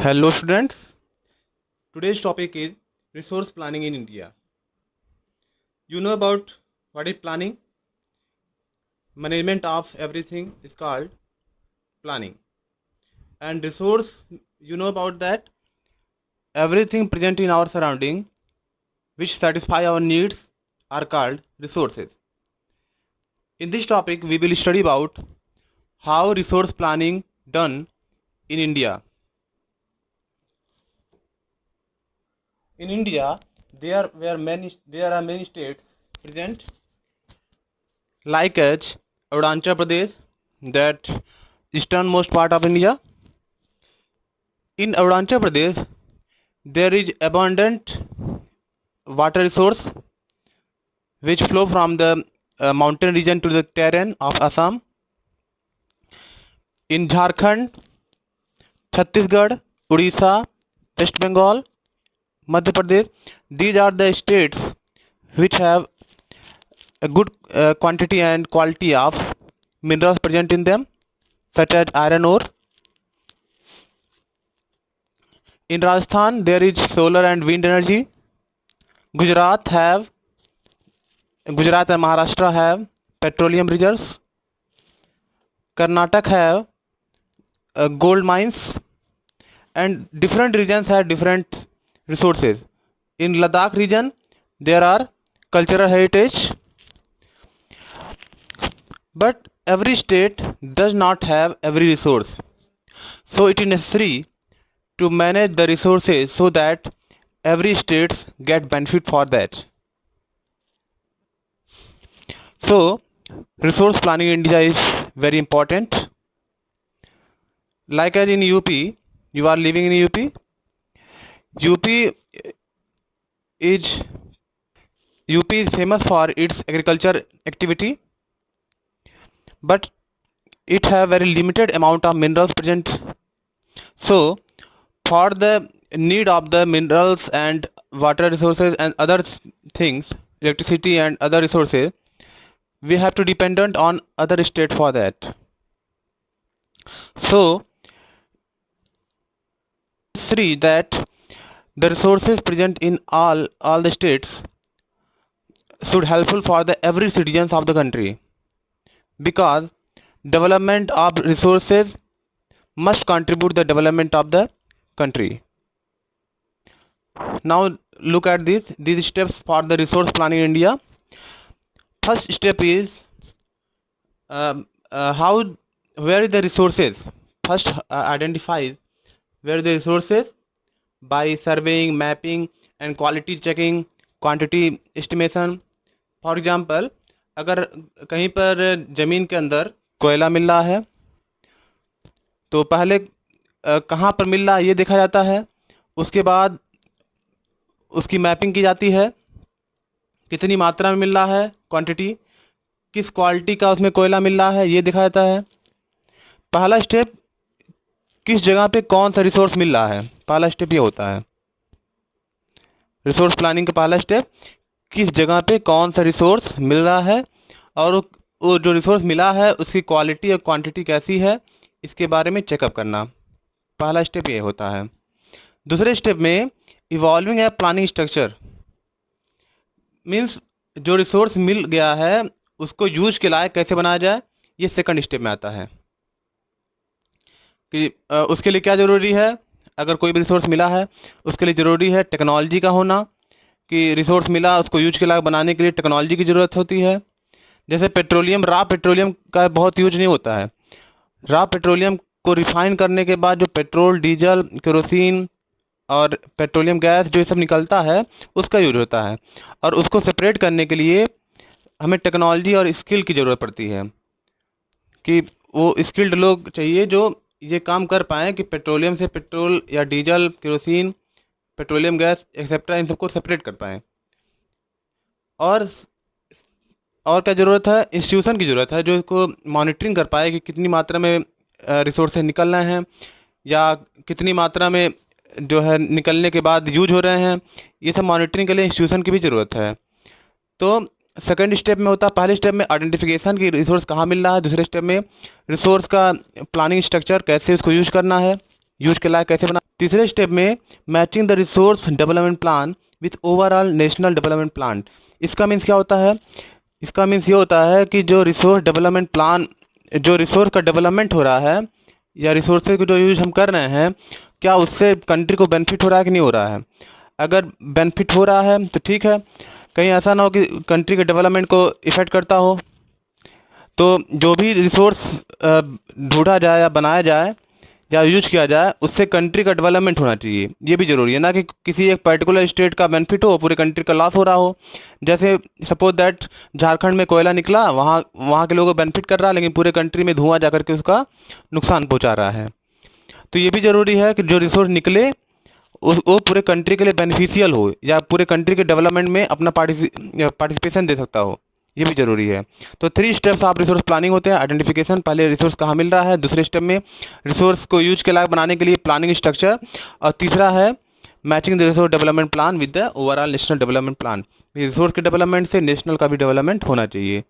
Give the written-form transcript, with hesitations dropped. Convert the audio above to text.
Hello students, today's topic is resource planning in India. You know about what is planning? Management of everything is called planning. And resource, you know about that? Everything present in our surrounding which satisfy our needs are called resources. In this topic, we will study about how resource planning done in India. In India, there are many states present like as Arunachal Pradesh, that easternmost part of India. In Arunachal Pradesh, there is abundant water resource which flow from the mountain region to the terrain of Assam. In Jharkhand, Chhattisgarh, Odisha, West Bengal, Madhya Pradesh, these are the states which have a good quantity and quality of minerals present in them, such as iron ore. In Rajasthan, there is solar and wind energy. Gujarat and Maharashtra have petroleum reserves. Karnataka have gold mines, and different regions have different resources. In Ladakh region, there are cultural heritage, but every state does not have every resource. So it is necessary to manage the resources so that every states get benefit for that. So resource planning in India is very important. Like as in UP, you are living in UP. is UP is famous for its agriculture activity, but it have very limited amount of minerals present. So for the need of the minerals and water resources and other things, electricity and other resources, we have to dependent on other state for that. So three, that the resources present in all the states should helpful for the every citizens of the country, because development of resources must contribute the development of the country. Now look at these steps for the resource planning in India. First step is where is the resources. First identify where the resources by surveying, mapping and quality checking, quantity estimation. For example, अगर कहीं पर ज़मीन के अंदर कोयला मिल रहा है तो पहले कहाँ पर मिल रहा है ये देखा जाता है, उसके बाद उसकी मैपिंग की जाती है, कितनी मात्रा में मिल रहा है, क्वांटिटी, किस क्वालिटी का उसमें कोयला मिल रहा है ये देखा जाता है. पहला स्टेप, किस जगह पे कौन सा रिसोर्स मिल रहा है, पहला स्टेप ये होता है. रिसोर्स प्लानिंग का पहला स्टेप, किस जगह पे कौन सा रिसोर्स मिल रहा है और वो जो रिसोर्स मिला है उसकी क्वालिटी और क्वांटिटी कैसी है, इसके बारे में चेकअप करना. पहला स्टेप ये होता है. दूसरे स्टेप में इवॉल्विंग है प्लानिंग स्ट्रक्चर, मीन्स जो रिसोर्स मिल गया है उसको यूज के लायक कैसे बनाया जाए, ये सेकंड स्टेप में आता है. कि उसके लिए क्या ज़रूरी है, अगर कोई भी रिसोर्स मिला है उसके लिए ज़रूरी है टेक्नोलॉजी का होना, कि रिसोर्स मिला उसको यूज के लायक बनाने के लिए टेक्नोलॉजी की ज़रूरत होती है. जैसे पेट्रोलियम, रॉ पेट्रोलियम का बहुत यूज नहीं होता है. रॉ पेट्रोलियम को रिफाइन करने के बाद जो पेट्रोल, डीजल, केरोसिन और पेट्रोलियम गैस जो ये सब निकलता है उसका यूज होता है, और उसको सेपरेट करने के लिए हमें टेक्नोलॉजी और स्किल की ज़रूरत पड़ती है, कि वो स्किल्ड लोग चाहिए जो ये काम कर पाएँ कि पेट्रोलियम से पेट्रोल या diesel, kerosene, petroleum gas etcetera इन सबको सेपरेट कर पाएँ. और क्या ज़रूरत है, इंस्टीट्यूशन की ज़रूरत है जो इसको मॉनिटरिंग कर पाए कि कितनी मात्रा में रिसोर्सेज निकल रहे हैं या कितनी मात्रा में जो है निकलने के बाद यूज हो रहे हैं. ये सब मॉनिटरिंग के लिए इंस्टीट्यूशन की भी ज़रूरत है. तो सेकंड स्टेप में होता है, पहले स्टेप में आइडेंटिफिकेशन की रिसोर्स कहाँ मिल रहा है, दूसरे स्टेप में रिसोर्स का प्लानिंग स्ट्रक्चर कैसे इसको यूज करना है, यूज के लायक कैसे बना। तीसरे स्टेप में matching the resource development plan with overall national development plan. इसका मीन्स क्या होता है? इसका मीन्स ये होता है कि जो रिसोर्स डेवलपमेंट प्लान, जो रिसोर्स का डेवलपमेंट हो रहा है या रिसोर्सेज को जो यूज हम कर रहे हैं, क्या उससे कंट्री को बेनिफिट हो रहा है कि नहीं हो रहा है। अगर बेनिफिट हो रहा है तो ठीक है, कहीं ऐसा ना हो कि कंट्री के डेवलपमेंट को इफ़ेक्ट करता हो। तो जो भी रिसोर्स ढूंढा जाए या बनाया जाए या यूज किया जाए, उससे कंट्री का डेवलपमेंट होना चाहिए, ये भी ज़रूरी है। ना कि किसी एक पर्टिकुलर स्टेट का बेनिफिट हो, पूरे कंट्री का लॉस हो रहा हो। जैसे सपोज दैट झारखंड में कोयला निकला, वहाँ वहाँ के लोगों को बेनिफिट कर रहा है, लेकिन पूरे कंट्री में धुआं जा करके उसका नुकसान पहुँचा रहा है। तो ये भी ज़रूरी है कि जो रिसोर्स निकले वो पूरे कंट्री के लिए बेनिफिशियल हो या पूरे कंट्री के डेवलपमेंट में अपना पार्टिसिपेशन दे सकता हो, ये भी ज़रूरी है। तो 3 स्टेप्स ऑफ रिसोर्स प्लानिंग होते हैं। आइडेंटिफिकेशन, पहले रिसोर्स कहाँ मिल रहा है, दूसरे स्टेप में रिसोर्स को यूज के लायक बनाने के लिए प्लानिंग स्ट्रक्चर, और तीसरा है matching the resource development plan with the overall national development plan. Resource के डेवलपमेंट से नेशनल का भी डेवलपमेंट होना चाहिए।